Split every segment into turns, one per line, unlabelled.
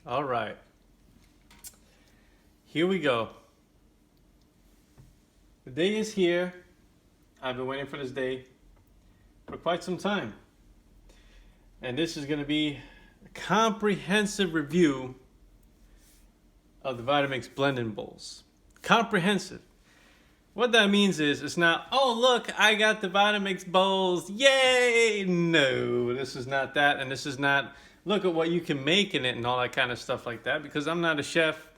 All right, here we go. The day is here. I've been waiting for this day for quite some time. And this is going to be a comprehensive review of the Vitamix blending bowls. Comprehensive. What that means is it's not, oh, look, I got the Vitamix bowls. Yay! No, this is not that. And this is not, look at what you can make in it and all that kind of stuff like that. Because I'm not a chef.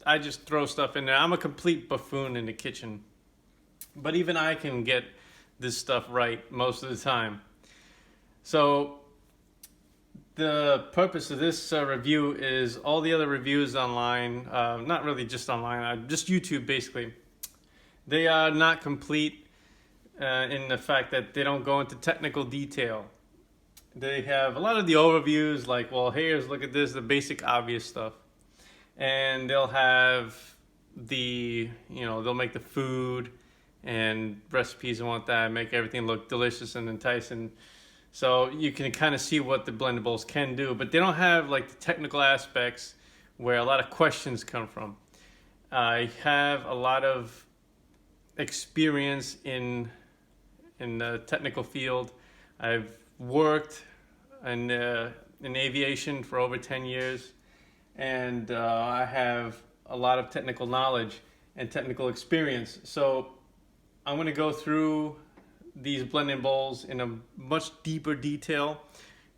I just throw stuff in there. I'm a complete buffoon in the kitchen. But even I can get this stuff right most of the time. So the purpose of this review is all the other reviews online, not really just online, just YouTube basically. They are not complete in the fact that they don't go into technical detail. They have a lot of the overviews like, well, here's, look at this, the basic obvious stuff. And they'll have they'll make the food and recipes and want that, make everything look delicious and enticing. So you can kind of see what the blendables can do, but they don't have like the technical aspects where a lot of questions come from. I have a lot of experience in the technical field. I've worked in aviation for over 10 years, and I have a lot of technical knowledge and technical experience. So I'm going to go through these blending bowls in a much deeper detail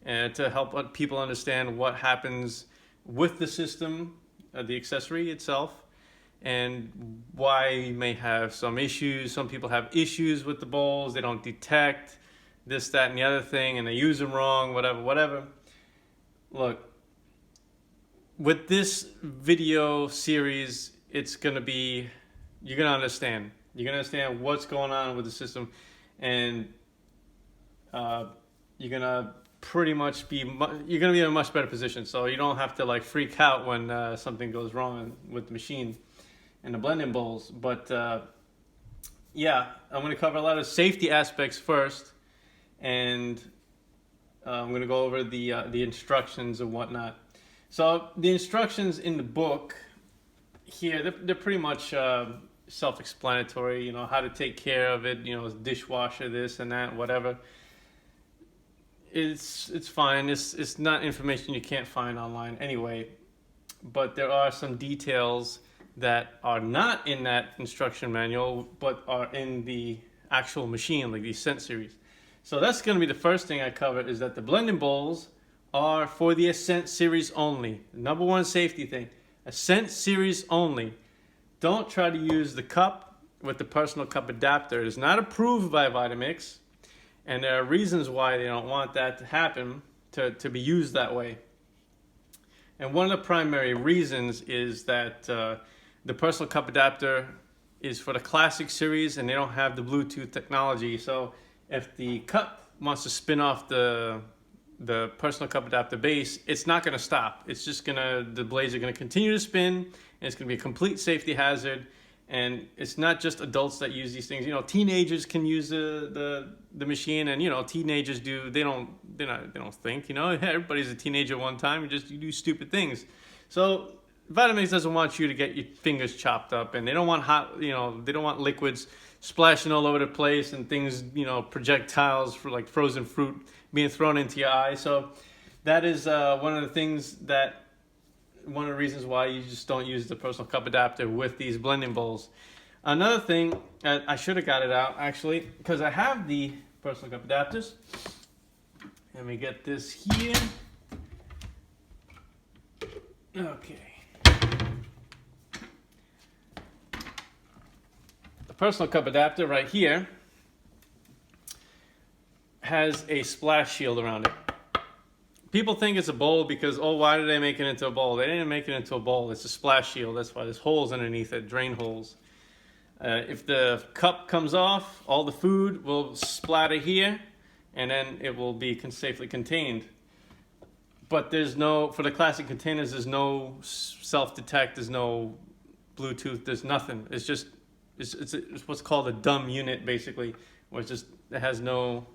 and to help people understand what happens with the system, the accessory itself, and why you may have some issues. Some people have issues with the bowls. They don't detect this, that, and the other thing, and they use them wrong, whatever. Look, with this video series, it's going to be, you're going to understand. You're going to understand what's going on with the system, and you're going to pretty much be in a much better position. So you don't have to like freak out when something goes wrong with the machine and the blending bowls. But yeah, I'm going to cover a lot of safety aspects first, and I'm going to go over the instructions and whatnot. So the instructions in the book here, they're pretty much self-explanatory. How to take care of it. Dishwasher, this and that, whatever. It's fine. It's not information you can't find online anyway. But there are some details that are not in that instruction manual, but are in the actual machine, like the Ascent series. So that's going to be the first thing I cover, is that the blending bowls are for the Ascent series only. The number one safety thing, Ascent series only. Don't try to use the cup with the personal cup adapter. It is not approved by Vitamix, and there are reasons why they don't want that to happen, to be used that way. And one of the primary reasons is that the personal cup adapter is for the classic series, and they don't have the Bluetooth technology. So if the cup wants to spin off the personal cup adapter base, it's not going to stop. It's just the blades are going to continue to spin, and it's going to be a complete safety hazard. And it's not just adults that use these things. Teenagers can use the machine, and teenagers they don't think. Everybody's a teenager one time. You do stupid things. So Vitamix doesn't want you to get your fingers chopped up, and they don't want they don't want liquids splashing all over the place and things, projectiles for like frozen fruit being thrown into your eye. So that is one of the reasons why you just don't use the personal cup adapter with these blending bowls. Another thing, I should have got it out actually, because I have the personal cup adapters. Let me get this here. Okay. The personal cup adapter right here has a splash shield around it. People think it's a bowl because, why did they make it into a bowl? They didn't make it into a bowl. It's a splash shield. That's why there's holes underneath it, drain holes. If the cup comes off, all the food will splatter here, and then it will be safely contained. But for the classic containers, there's no self-detect, there's no Bluetooth, there's nothing. It's what's called a dumb unit, basically, where it has no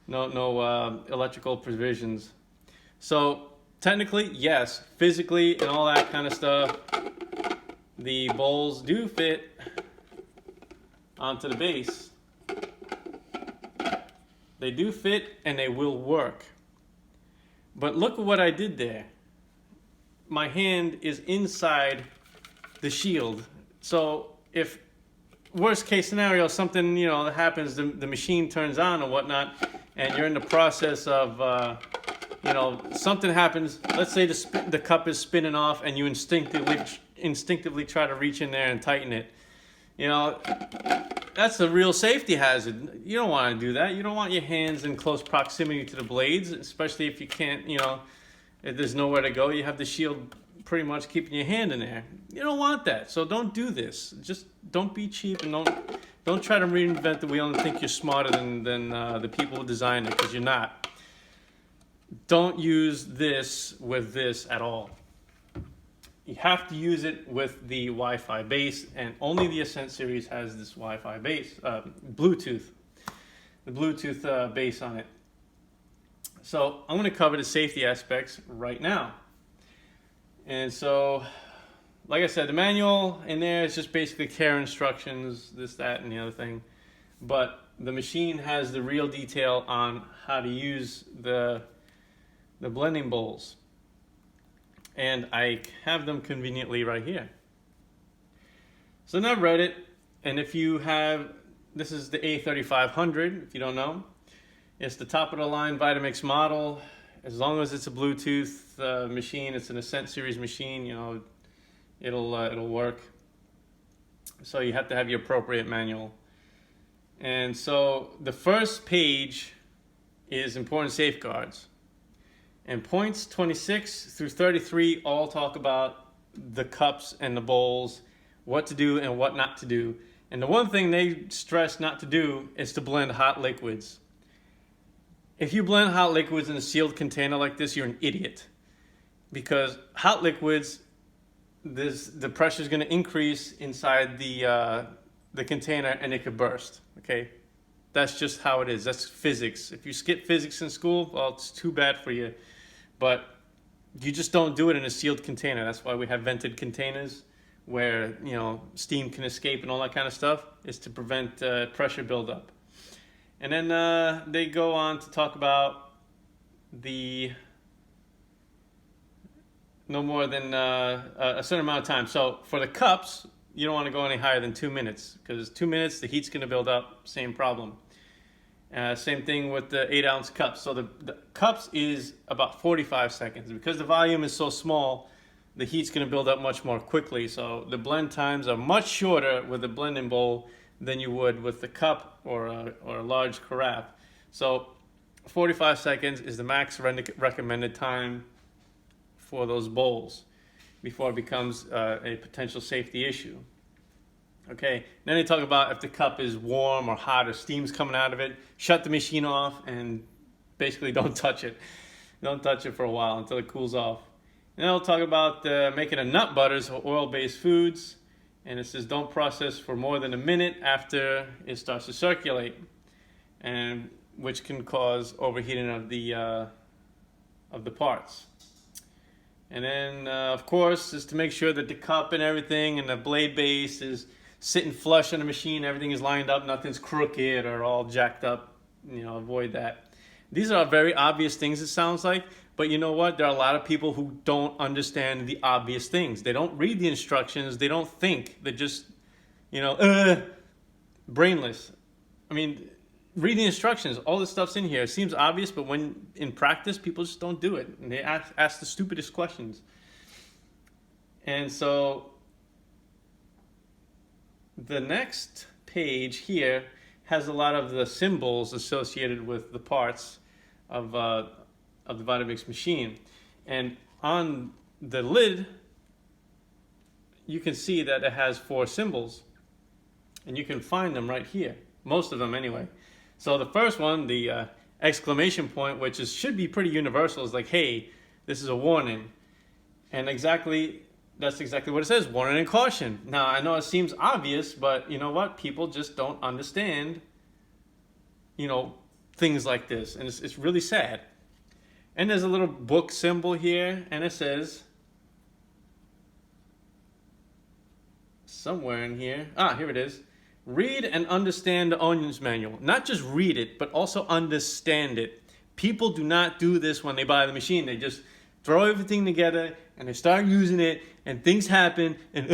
electrical provisions. So technically, yes. Physically and all that kind of stuff, the bowls do fit onto the base. They do fit and they will work. But look at what I did there. My hand is inside the shield. So if worst case scenario, something that happens, the machine turns on or whatnot, and you're in the process of something happens. Let's say the cup is spinning off, and you instinctively try to reach in there and tighten it. That's a real safety hazard. You don't want to do that. You don't want your hands in close proximity to the blades, especially if you can't, if there's nowhere to go. You have the shield pretty much keeping your hand in there. You don't want that. So don't do this. Just don't be cheap, and don't try to reinvent the wheel and think you're smarter than the people who designed it, because you're not. Don't use this with this at all. You have to use it with the Wi-Fi base, and only the Ascent series has this Wi-Fi base, Bluetooth, the Bluetooth base on it. So I'm going to cover the safety aspects right now. And so, like I said, the manual in there is just basically care instructions, this, that, and the other thing. But the machine has the real detail on how to use the blending bowls. And I have them conveniently right here. So now I've read it, and if you have, this is the A3500, if you don't know. It's the top of the line Vitamix model. As long as it's a Bluetooth machine, it's an Ascent series machine, it'll work. So you have to have your appropriate manual. And so the first page is important safeguards. And points 26 through 33 all talk about the cups and the bowls, what to do and what not to do. And the one thing they stress not to do is to blend hot liquids. If you blend hot liquids in a sealed container like this, you're an idiot. Because hot liquids, the pressure is going to increase inside the container, and it could burst. Okay, that's just how it is. That's physics. If you skip physics in school, well, it's too bad for you. But you just don't do it in a sealed container. That's why we have vented containers where steam can escape and all that kind of stuff, is to prevent pressure buildup. And then they go on to talk about the no more than a certain amount of time. So for the cups, you don't want to go any higher than 2 minutes, because 2 minutes, the heat's going to build up. Same problem. Same thing with the 8-ounce cups. So the cups is about 45 seconds. Because the volume is so small, the heat's going to build up much more quickly. So the blend times are much shorter with the blending bowl than you would with the cup or a large carafe. So 45 seconds is the max recommended time for those bowls before it becomes a potential safety issue. Okay, then they talk about if the cup is warm or hot or steam's coming out of it, shut the machine off and basically don't touch it. Don't touch it for a while until it cools off. And then they'll talk about making a nut butters or oil-based foods. And it says don't process for more than a minute after it starts to circulate, and which can cause overheating of the parts. And then, of course, is to make sure that the cup and everything and the blade base is sitting flush on the machine. Everything is lined up. Nothing's crooked or all jacked up. Avoid that. These are very obvious things, it sounds like. But you know what? There are a lot of people who don't understand the obvious things. They don't read the instructions. They don't think. They're just, brainless. I mean, read the instructions. All this stuff's in here. It seems obvious, but when in practice, people just don't do it. And they ask the stupidest questions. And so the next page here has a lot of the symbols associated with the parts of the Vitamix machine. And on the lid, you can see that it has 4 symbols. And you can find them right here. Most of them anyway. So the first one, the exclamation point, which should be pretty universal, is like, hey, this is a warning. And that's exactly what it says, warning and caution. Now, I know it seems obvious, but you know what? People just don't understand, things like this. And it's really sad. And there's a little book symbol here, and it says, somewhere in here, here it is. Read and understand the owner's manual. Not just read it, but also understand it. People do not do this when they buy the machine. They just throw everything together and they start using it, and things happen, and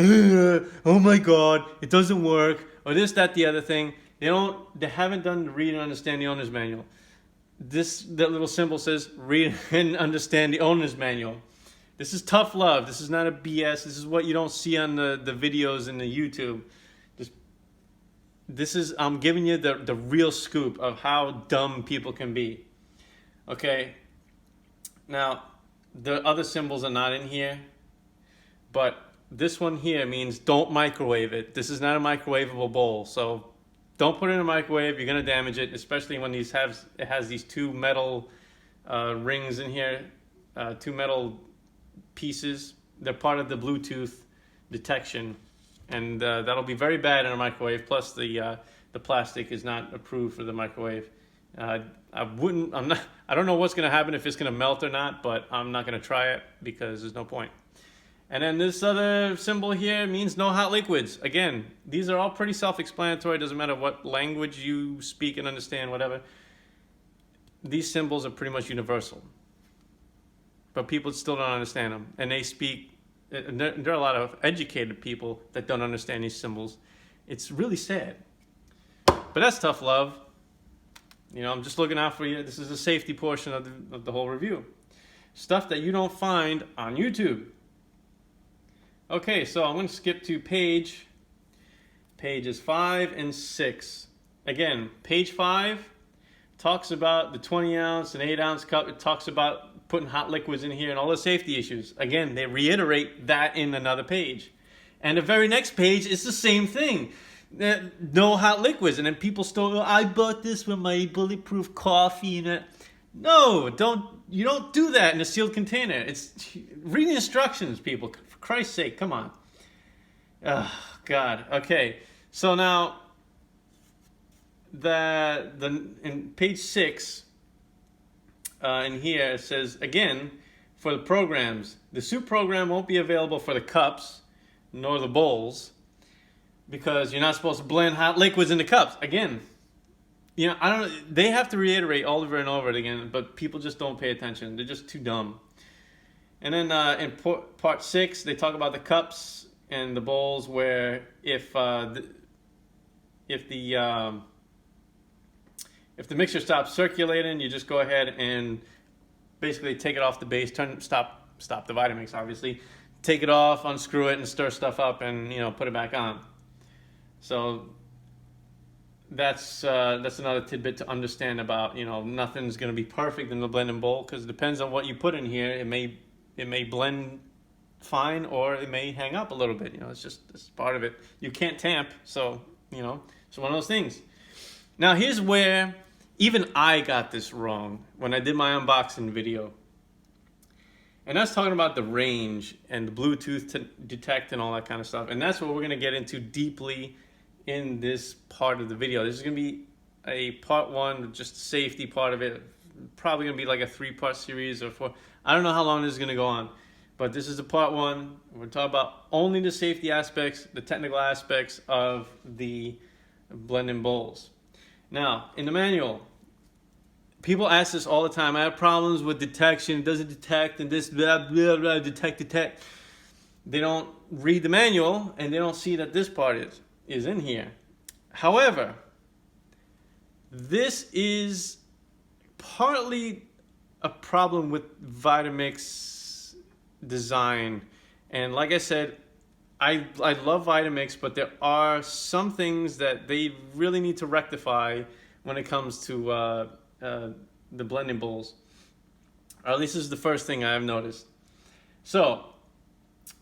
oh my God, it doesn't work, or this, that, the other thing. They haven't done the read and understand the owner's manual. That little symbol says read and understand the owner's manual. This is tough love. This is not a BS. This is what you don't see on the videos in the YouTube. I'm giving you the real scoop of how dumb people can be. Okay. Now, the other symbols are not in here, but this one here means don't microwave it. This is not a microwavable bowl, so don't put it in a microwave. You're gonna damage it, especially when it has these two metal rings in here, two metal pieces. They're part of the Bluetooth detection, and that'll be very bad in a microwave. Plus, the plastic is not approved for the microwave. I don't know what's gonna happen, if it's gonna melt or not, but I'm not gonna try it because there's no point. And then this other symbol here means no hot liquids. Again, these are all pretty self-explanatory. It doesn't matter what language you speak and understand, whatever. These symbols are pretty much universal. But people still don't understand them. And there are a lot of educated people that don't understand these symbols. It's really sad. But that's tough love. I'm just looking out for you. This is the safety portion of the whole review. Stuff that you don't find on YouTube. Okay, so I'm going to skip to pages 5 and 6. Again, page 5 talks about the 20 ounce and 8 ounce cup. It talks about putting hot liquids in here and all the safety issues. Again, they reiterate that in another page. And the very next page is the same thing. No hot liquids. And then people still go, I bought this with my bulletproof coffee. No, you don't do that in a sealed container. Read the instructions, people. For Christ's sake, come on. Oh, God. Okay. So now, in page 6, in here, it says, again, for the programs, the soup program won't be available for the cups, nor the bowls, because you're not supposed to blend hot liquids in the cups. Again, they have to reiterate all over and over again, but people just don't pay attention. They're just too dumb. And then in part 6, they talk about the cups and the bowls, where if the mixture stops circulating, you just go ahead and basically take it off the base, stop the Vitamix, obviously, take it off, unscrew it, and stir stuff up, and put it back on. So that's another tidbit to understand about, nothing's going to be perfect in the blending bowl, because it depends on what you put in here. It may blend fine, or it may hang up a little bit. It's part of it. You can't tamp, so it's one of those things. Now here's where even I got this wrong when I did my unboxing video, and that's talking about the range and the Bluetooth detect and all that kind of stuff. And that's what we're going to get into deeply in this part of the video. This is going to be a part 1, just the safety part of it. Probably going to be like a 3-part series or 4. I don't know how long this is going to go on, but this is the part 1. We're talking about only the safety aspects, the technical aspects of the blending bowls. Now, in the manual, people ask this all the time. I have problems with detection. Does it detect? And this blah, blah, blah, detect. They don't read the manual, and they don't see that this part is in here. However, this is partly a problem with Vitamix design. And like I said, I love Vitamix, but there are some things that they really need to rectify when it comes to the blending bowls. Or at least this is the first thing I've noticed. So,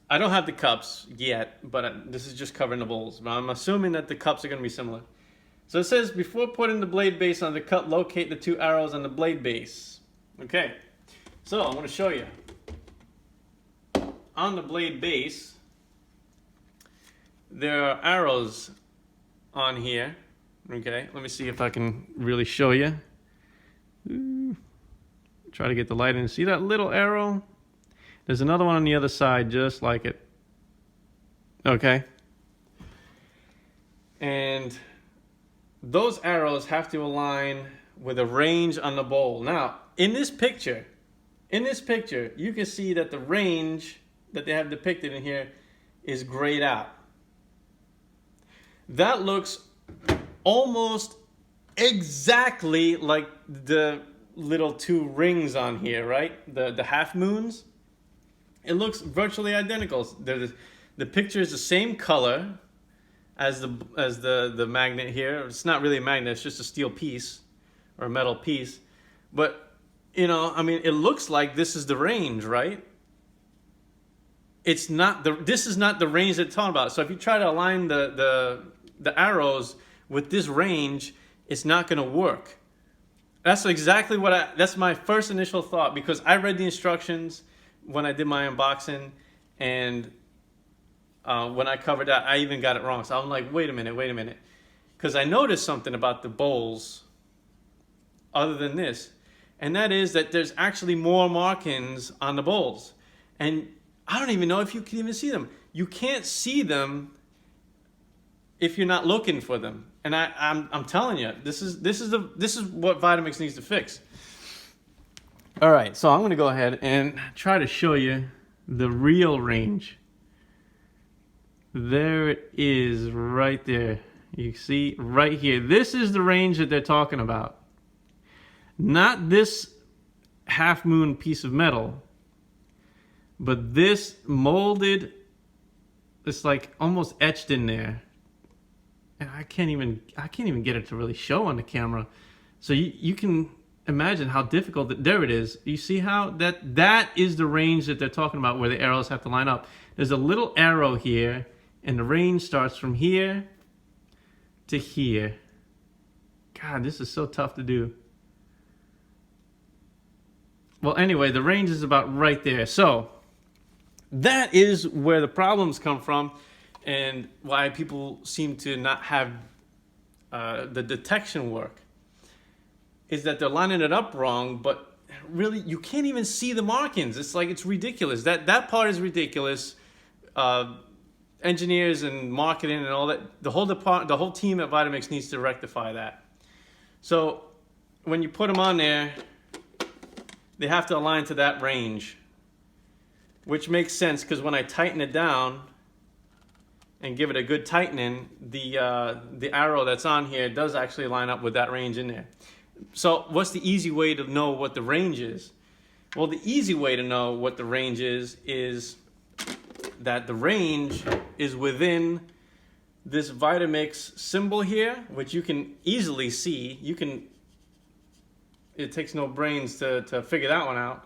I don't have the cups yet, but this is just covering the bowls. But I'm assuming that the cups are going to be similar. So it says, before putting the blade base on the cup, locate the 2 arrows on the blade base. Okay, so I'm going to show you. On the blade base, there are arrows on here. Okay, let me see if I can really show you. Try to get the light in. See that little arrow? There's another one on the other side just like it. Okay. And those arrows have to align with a range on the bowl. Now, in this picture, you can see that the range that they have depicted in here is grayed out. That looks almost exactly like the little two rings on here, right? The half moons. It looks virtually identical. The picture is the same color as the magnet here. It's not really a magnet, it's just a steel piece or a metal piece. But, you know, I mean, it looks like this is the range, right? It's not this is not the range they're talking about. So if you try to align the arrows with this range, it's not going to work. That's exactly that's my first initial thought, because I read the instructions when I did my unboxing, and when I covered that, I even got it wrong. So I'm like, wait a minute. Because I noticed something about the bowls other than this, and that is that there's actually more markings on the bowls. And I don't even know if you can even see them. You can't see them if you're not looking for them. And I'm telling you, this is what Vitamix needs to fix. All right, so I'm going to go ahead and try to show you the real range. There it is right there. You see right here. This is the range that they're talking about. Not this half moon piece of metal, but this molded, it's like almost etched in there. And I can't even get it to really show on the camera. So you can imagine how difficult there it is. You see how that is the range that they're talking about, where the arrows have to line up. There's a little arrow here, and the range starts from here to here. God, this is so tough to do. Well, anyway, the range is about right there. So that is where the problems come from, and why people seem to not have the detection work, is that they're lining it up wrong, but really you can't even see the markings. It's like, it's ridiculous. That part is ridiculous. Engineers and marketing and all that, the whole team at Vitamix needs to rectify that. So when you put them on there, they have to align to that range, which makes sense, because when I tighten it down and give it a good tightening, the arrow that's on here does actually line up with that range in there. So what's the easy way to know what the range is? Well, the easy way to know what the range is that the range is within this Vitamix symbol here, which you can easily see. It takes no brains to figure that one out.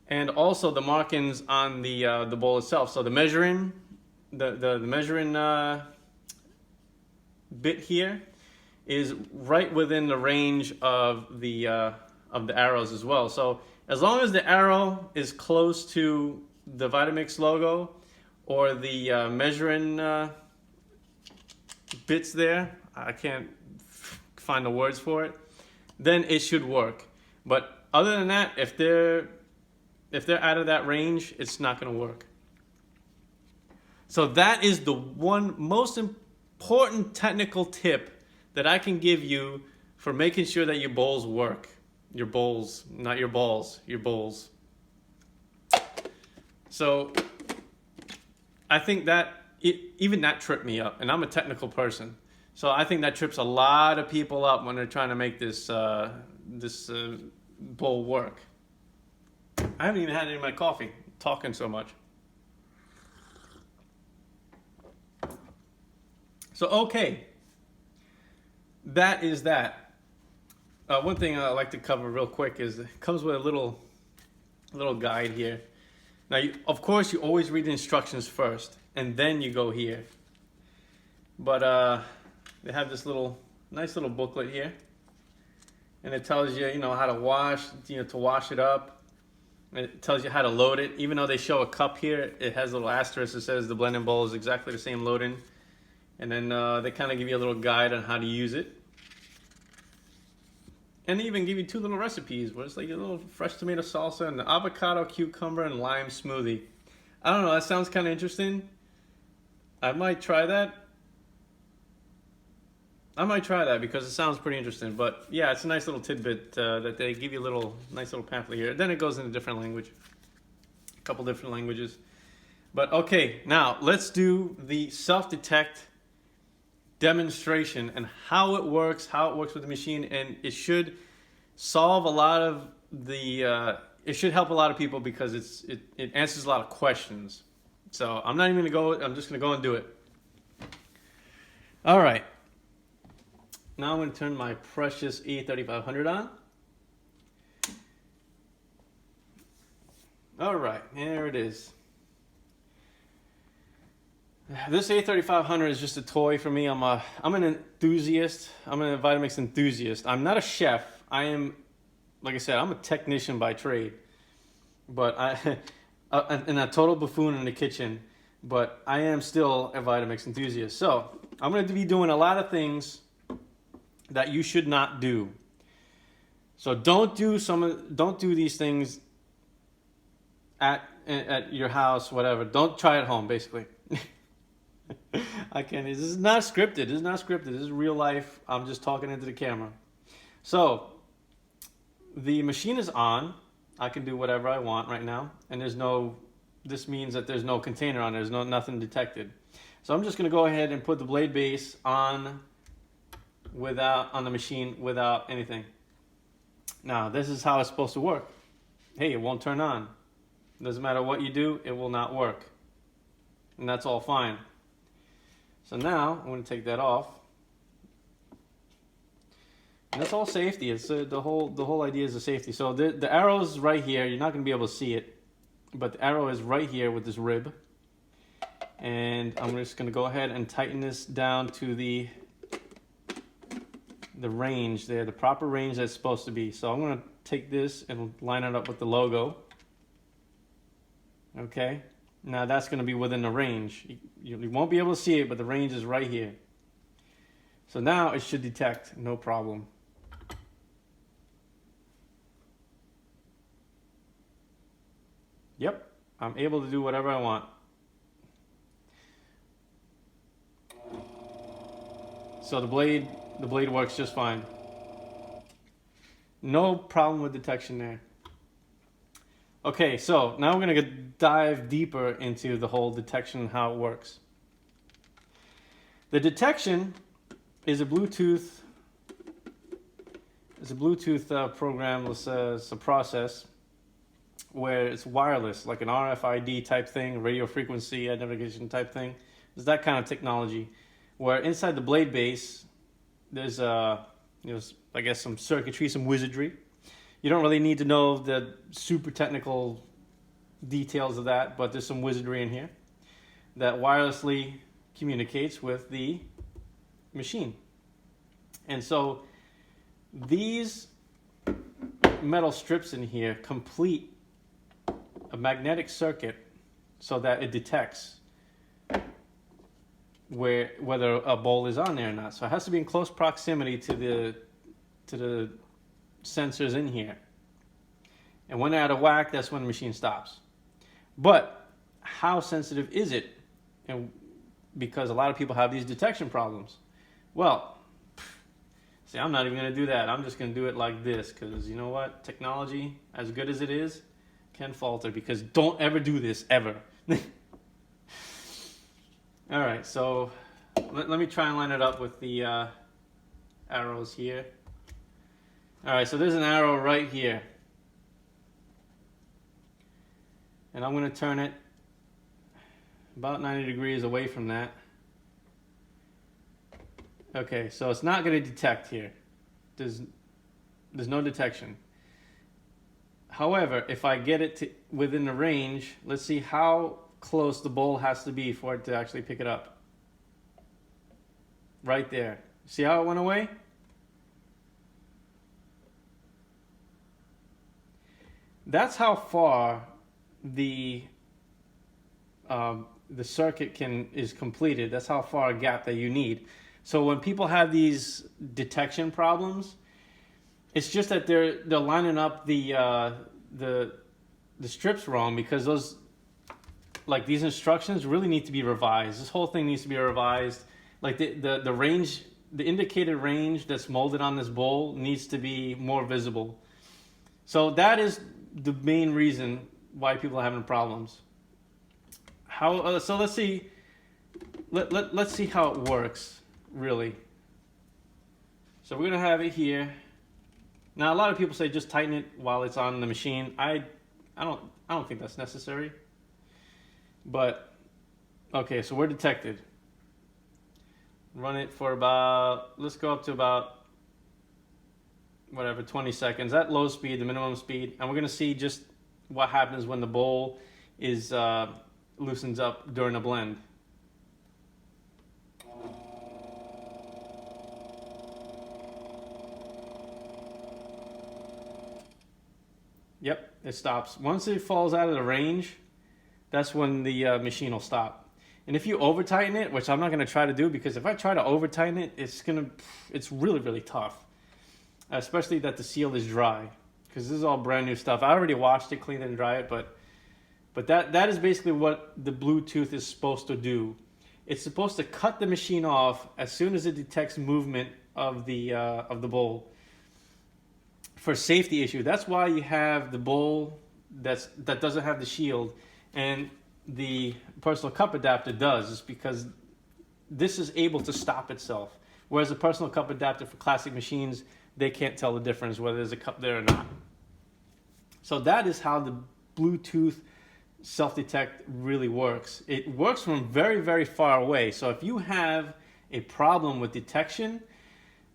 And also the markings on the bowl itself. So the measuring bit here is right within the range of the arrows as well. So as long as the arrow is close to the Vitamix logo or the measuring bits there, I can't find the words for it, then it should work. But other than that, if they're out of that range, it's not going to work. So that is the one most important technical tip that I can give you for making sure that your bowls work. Your bowls, not your balls, your bowls. So I think that even that tripped me up, and I'm a technical person. So I think that trips a lot of people up when they're trying to make this bowl work. I haven't even had any of my coffee, talking so much. So okay, that is that. One thing I'd like to cover real quick is it comes with a little guide here. Now, of course, you always read the instructions first, and then you go here. But they have this nice little booklet here, and it tells you, how to wash, to wash it up. It tells you how to load it. Even though they show a cup here, it has a little asterisk that says the blending bowl is exactly the same loading. And then they kind of give you a little guide on how to use it. And they even give you 2 little recipes where it's like a little fresh tomato salsa and the avocado, cucumber, and lime smoothie. I don't know, that sounds kind of interesting. I might try that. Because it sounds pretty interesting. But yeah, it's a nice little tidbit that they give you a nice little pamphlet here. Then it goes in a different language, a couple different languages. But okay, now let's do the self-detect demonstration and how it works with the machine, and it should solve a lot of the. It should help a lot of people because it answers a lot of questions. So I'm not even gonna go. I'm just gonna go and do it. All right. Now I'm going to turn my precious A3500 on. All right, here it is. This A3500 is just a toy for me. I'm an enthusiast. I'm an Vitamix enthusiast. I'm not a chef. I am, like I said, I'm a technician by trade. But and a total buffoon in the kitchen. But I am still a Vitamix enthusiast. So I'm going to be doing a lot of things that you should not do. So don't do these things at your house, whatever. Don't try at home, basically. I can't. This is not scripted. This is real life. I'm just talking into the camera. So the machine is on. I can do whatever I want right now, and this means that there's no container on. There's nothing detected. So I'm just going to go ahead and put the blade base on the machine without anything. Now this is how it's supposed to work. Hey, it won't turn on. Doesn't matter what you do, it will not work. And that's all fine. So now I'm going to take that off. And that's all safety. It's the whole idea is the safety. So the arrow is right here. You're not going to be able to see it, but the arrow is right here with this rib. And I'm just going to go ahead and tighten this down to the range there, the proper range that's supposed to be. So I'm going to take this and line it up with the logo. Okay, now that's going to be within the range. You won't be able to see it, but the range is right here. So now it should detect, no problem. Yep, I'm able to do whatever I want. So the blade works just fine. No problem with detection there. Okay, so now we're going to dive deeper into the whole detection and how it works. The detection is a Bluetooth program. It's a process where it's wireless, like an RFID type thing, radio frequency identification type thing. It's that kind of technology, where inside the blade base, there's I guess some circuitry, some wizardry. You don't really need to know the super technical details of that, but there's some wizardry in here that wirelessly communicates with the machine. And so these metal strips in here complete a magnetic circuit so that it detects whether a bowl is on there or not. So it has to be in close proximity to the sensors in here. And when they're out of whack, that's when the machine stops. But how sensitive is it? And because a lot of people have these detection problems. Well, see, I'm not even going to do that. I'm just going to do it like this, because you know what? Technology, as good as it is, can falter, because don't ever do this, ever. All right, so let me try and line it up with the arrows here. All right, so there's an arrow right here. And I'm going to turn it about 90 degrees away from that. Okay, so it's not going to detect here. There's no detection. However, if I get it to within the range, let's see how close the bowl has to be for it to actually pick it up. Right there. See how it went away? That's how far the circuit is completed. That's how far a gap that you need. So when people have these detection problems, It's just that they're lining up the strips wrong, because those, like, these instructions really need to be revised. This whole thing needs to be revised. Like the range, the indicated range that's molded on this bowl needs to be more visible. So that is the main reason why people are having problems. So let's see. Let's see how it works, really. So we're gonna have it here. Now, a lot of people say just tighten it while it's on the machine. I don't think that's necessary. But okay, so we're detected. Run it for about, let's go up to about whatever, 20 seconds at low speed, the minimum speed, and we're gonna see just what happens when the bowl is loosens up during a blend. Yep, it stops. Once it falls out of the range, that's when the machine will stop. And if you over tighten it, which I'm not gonna try to do, because if I try to over tighten it, it's really, really tough. Especially that the seal is dry, because this is all brand new stuff. I already washed it, cleaned it, and dry it, but that is basically what the Bluetooth is supposed to do. It's supposed to cut the machine off as soon as it detects movement of the bowl. For safety issue, that's why you have the bowl that doesn't have the shield, and the personal cup adapter does, is because this is able to stop itself. Whereas a personal cup adapter for classic machines, they can't tell the difference whether there's a cup there or not. So that is how the Bluetooth self-detect really works. It works from very, very far away. So if you have a problem with detection,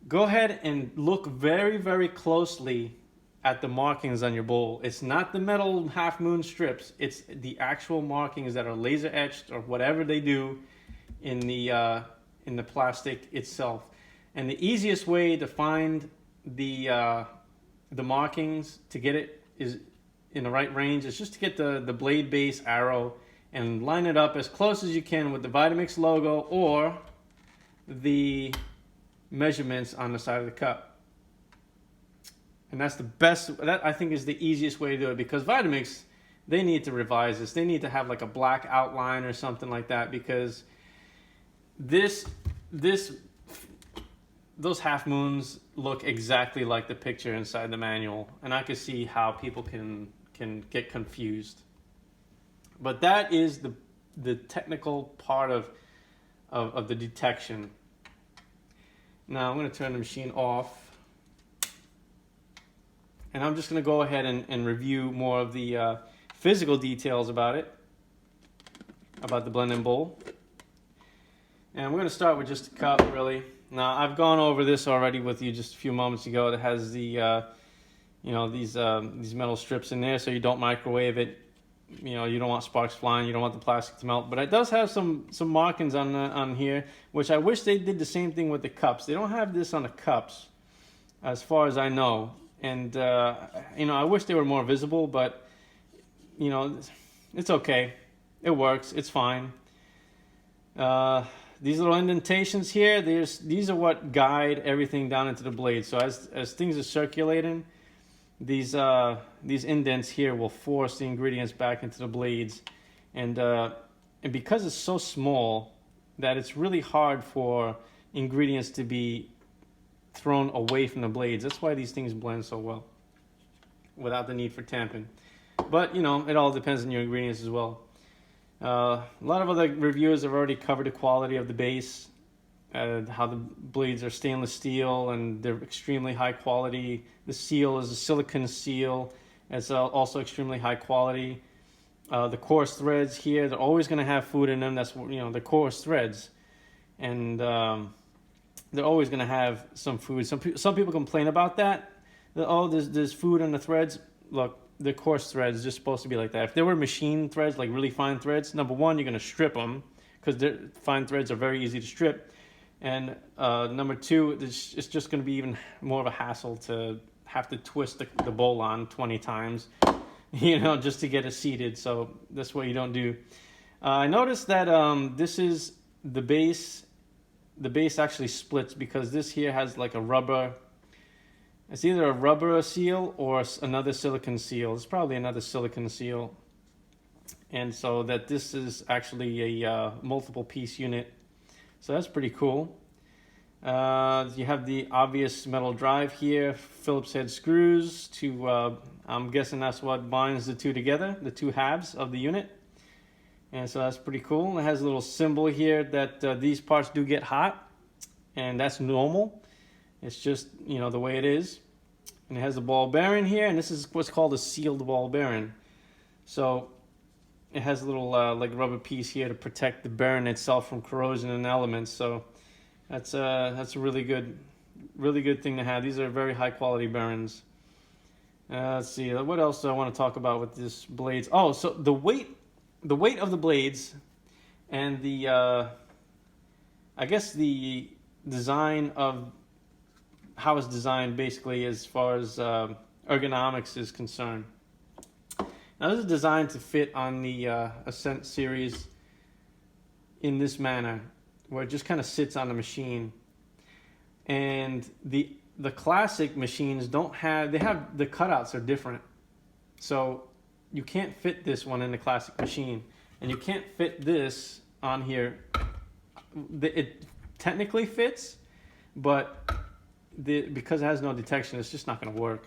go ahead and look very, very closely at the markings on your bowl. It's not the metal half moon strips. It's the actual markings that are laser etched or whatever they do in the plastic itself. And the easiest way to find the markings, to get it is in the right range, is just to get the blade base arrow and line it up as close as you can with the Vitamix logo or the measurements on the side of the cup. And that's the best, that I think is the easiest way to do it, because Vitamix, they need to revise this. They need to have like a black outline or something like that, because those half moons look exactly like the picture inside the manual, and I can see how people can get confused. But that is the technical part of the detection. Now I'm going to turn the machine off, and I'm just going to go ahead and review more of the physical details about the blending bowl. And we're going to start with just a cup, really. Now, I've gone over this already with you just a few moments ago. It has the, these metal strips in there, so you don't microwave it. You know, you don't want sparks flying. You don't want the plastic to melt. But it does have some markings on here, which I wish they did the same thing with the cups. They don't have this on the cups, as far as I know. And I wish they were more visible, but it's okay. It works. It's fine. These little indentations here, these are what guide everything down into the blade. So as things are circulating, these indents here will force the ingredients back into the blades, and because it's so small that it's really hard for ingredients to be thrown away from the blades. That's why these things blend so well without the need for tamping. But it all depends on your ingredients as well. A lot of other reviewers have already covered the quality of the base, how the blades are stainless steel and they're extremely high quality. The seal is a silicone seal. It's also extremely high quality. The coarse threads here, they're always going to have food in them. That's the coarse threads, and they're always going to have some food. Some people complain about that. There's food on the threads. Look, the coarse threads are just supposed to be like that. If they were machine threads, like really fine threads, number one, you're going to strip them, because fine threads are very easy to strip. And number two, it's just going to be even more of a hassle to have to twist the bowl on 20 times, just to get it seated. So that's what you don't do. I noticed that this is the base. The base actually splits, because this here has like a rubber It's either a rubber seal or another silicone seal. It's probably another silicone seal. And so that this is actually a multiple piece unit. So that's pretty cool. You have the obvious metal drive here, Phillips head screws to, I'm guessing that's what binds the two together, the two halves of the unit. And so that's pretty cool. It has a little symbol here that these parts do get hot, and that's normal. It's just, the way it is. And it has a ball bearing here, and this is what's called a sealed ball bearing. So it has a little like rubber piece here to protect the bearing itself from corrosion and elements. So that's a really good thing to have. These are very high quality bearings. Let's see, what else do I want to talk about with this blades? Oh, so the weight of the blades and the I guess the design of how it's designed, basically, as far as ergonomics is concerned. Now, this is designed to fit on the Ascent series in this manner, where it just kind of sits on the machine. And the classic machines the cutouts are different. So you can't fit this one in the classic machine, and you can't fit this on here. It technically fits, but because it has no detection, it's just not going to work.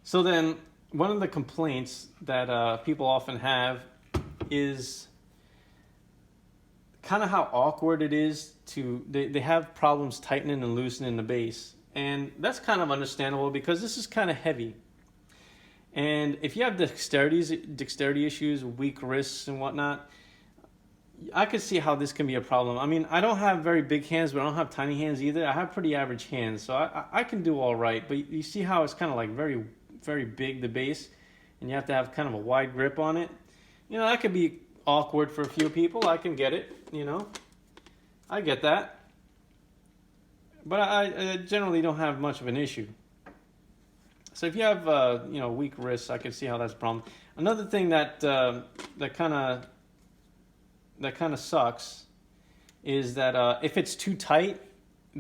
So then, one of the complaints that people often have is kind of how awkward it is they have problems tightening and loosening the base. And that's kind of understandable because this is kind of heavy. And if you have dexterity issues, weak wrists and whatnot, I could see how this can be a problem. I mean, I don't have very big hands, but I don't have tiny hands either. I have pretty average hands, so I can do all right. But you see how it's kind of like very, very big, the base, and you have to have kind of a wide grip on it. That could be awkward for a few people. I can get it, I get that. But I generally don't have much of an issue. So if you have, weak wrists, I can see how that's a problem. Another thing that kind of sucks is that if it's too tight,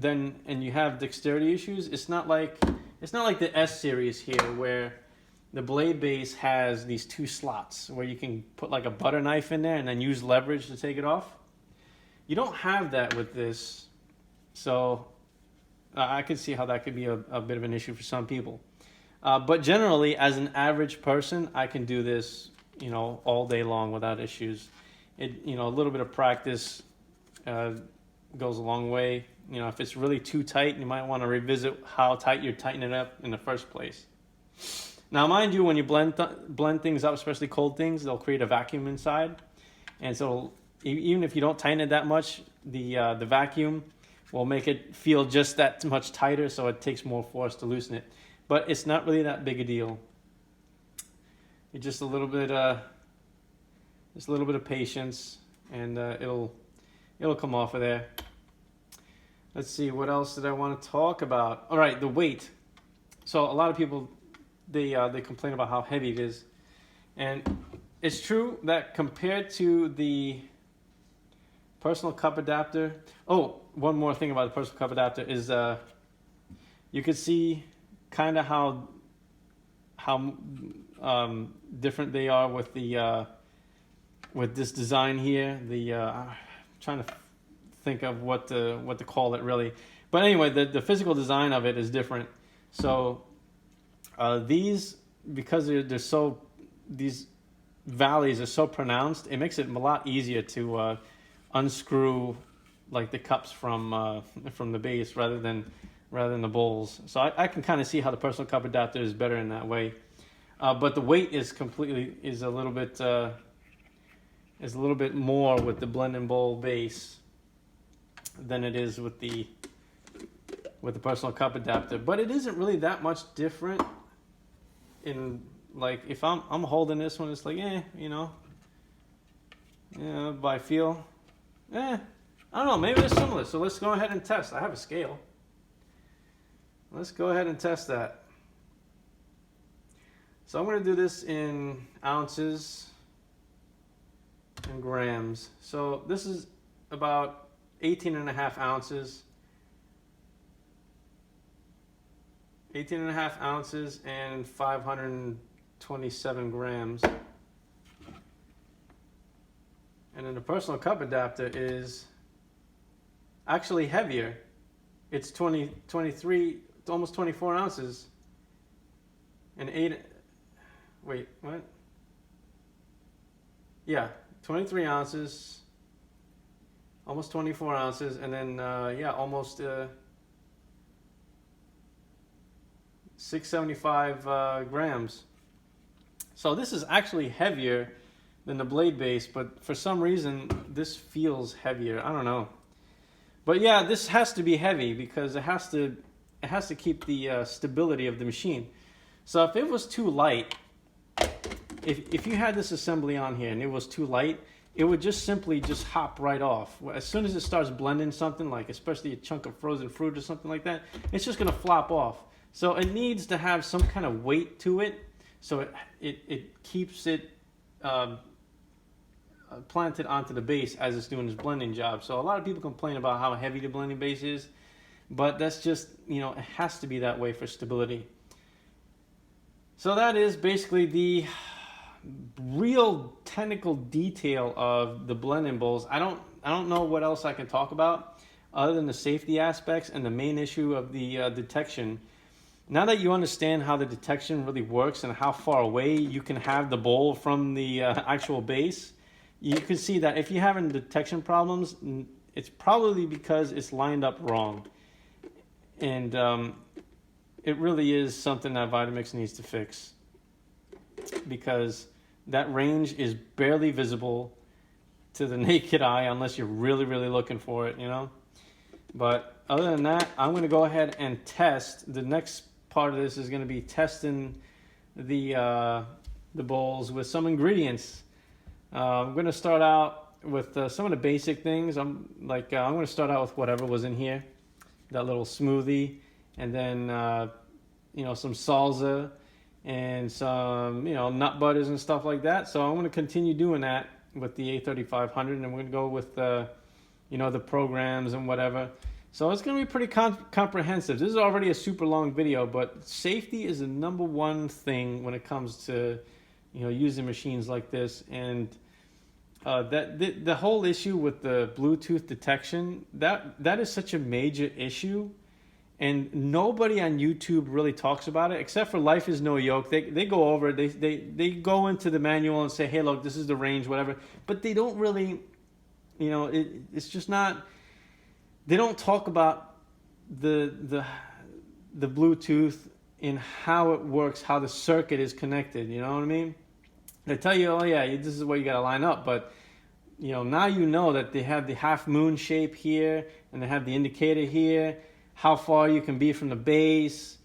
and you have dexterity issues, it's not like the S series here where the blade base has these two slots where you can put like a butter knife in there and then use leverage to take it off. You don't have that with this, so I could see how that could be a bit of an issue for some people. But generally, as an average person, I can do this, all day long without issues. A little bit of practice goes a long way. If it's really too tight, you might want to revisit how tight you're tightening it up in the first place. Now, mind you, when you blend things up, especially cold things, they'll create a vacuum inside. And so even if you don't tighten it that much, the vacuum will make it feel just that much tighter, so it takes more force to loosen it. But it's not really that big a deal. It's just a little bit of patience, and it'll come off of there. Let's see, what else did I want to talk about? All right, the weight. So a lot of people, they complain about how heavy it is, and it's true that compared to the personal cup adapter. Oh, one more thing about the personal cup adapter is you could see kind of how different they are with the with this design here. I'm trying to think of what to call it really, but anyway, the physical design of it is different. So these, because these valleys are so pronounced, it makes it a lot easier to unscrew like the cups from the base rather than the bowls. So I can kind of see how the personal cup adapter is better in that way. But the weight is a little bit more with the blend and bowl base than it is with the personal cup adapter. But it isn't really that much different. In like, if I'm holding this one, it's like but I feel I don't know, maybe they're similar. So let's go ahead and test. I have a scale. Let's go ahead and test that. So I'm going to do this in ounces and grams. So this is about 18.5 ounces. 18.5 ounces and 527 grams. And then the personal cup adapter is actually heavier. It's 23, almost 24 ounces. And wait, what? Yeah, 23 ounces, almost 24 ounces, and then, yeah, almost 675 grams. So this is actually heavier than the blade base, but for some reason this feels heavier. I don't know, but yeah, this has to be heavy because it has to keep the stability of the machine. So if it was too light, if you had this assembly on here and it was too light, it would just simply just hop right off. As soon as it starts blending something, like especially a chunk of frozen fruit or something like that, it's just gonna flop off. So it needs to have some kind of weight to it, so it keeps it planted onto the base as it's doing its blending job. So a lot of people complain about how heavy the blending base is, but that's just, you know, it has to be that way for stability. So that is basically the real technical detail of the blending bowls. I don't know what else I can talk about other than the safety aspects and the main issue of the detection. Now that you understand how the detection really works and how far away you can have the bowl from the actual base, you can see that if you're having detection problems, it's probably because it's lined up wrong. And it really is something that Vitamix needs to fix, because that range is barely visible to the naked eye unless you're really, really looking for it, you know? But other than that, I'm going to go ahead and test. The next part of this is going to be testing the bowls with some ingredients. I'm going to start out with some of the basic things. I'm going to start out with whatever was in here, that little smoothie, and then you know, some salsa and some, you know, nut butters and stuff like that. So I'm going to continue doing that with the A3500, and we're going to go with you know, the programs and whatever. So it's going to be pretty comprehensive. This is already a super long video, but safety is the #1 thing when it comes to, you know, using machines like this. And the whole issue with the Bluetooth detection, that is such a major issue, and nobody on YouTube really talks about it except for Life is No Yoke. They go over it. They go into the manual and say, hey, look, this is the range, whatever. But they don't really, you know, it's just not. They don't talk about the Bluetooth and how it works, how the circuit is connected. You know what I mean? They tell you, oh yeah, this is where you got to line up, but you know, now you know that they have the half moon shape here and they have the indicator here, how far you can be from the base.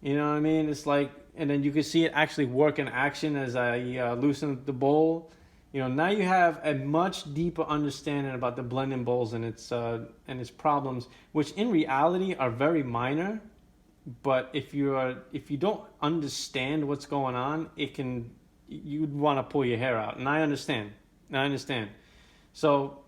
You know what I mean? It's like, and then you can see it actually work in action as I loosen the bowl. You know, now you have a much deeper understanding about the blending bowls and its problems, which in reality are very minor. But if you don't understand what's going on, you'd want to pull your hair out. And I understand. So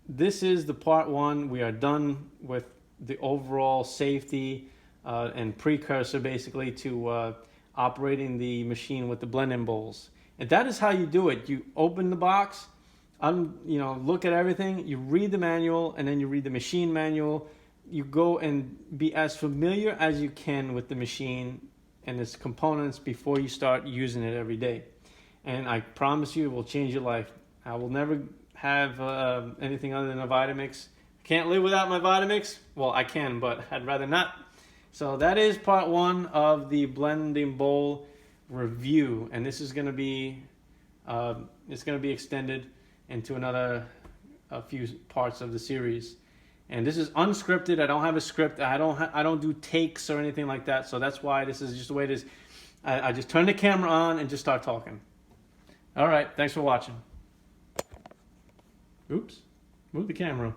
this is the part 1. We are done with the overall safety and precursor, basically, to operating the machine with the blending bowls. And that is how you do it. You open the box, you know, look at everything, you read the manual, and then you read the machine manual. You go and be as familiar as you can with the machine and its components before you start using it every day. And I promise you, it will change your life. I will never have anything other than a Vitamix. Can't live without my Vitamix? Well, I can, but I'd rather not. So that is part 1 of the blending bowl review, and this is going to be it's going to be extended into a few parts of the series. And this is unscripted. I don't have a script. I don't do takes or anything like that. So that's why this is just the way it is. I just turn the camera on and just start talking. All right, thanks for watching. Oops, move the camera.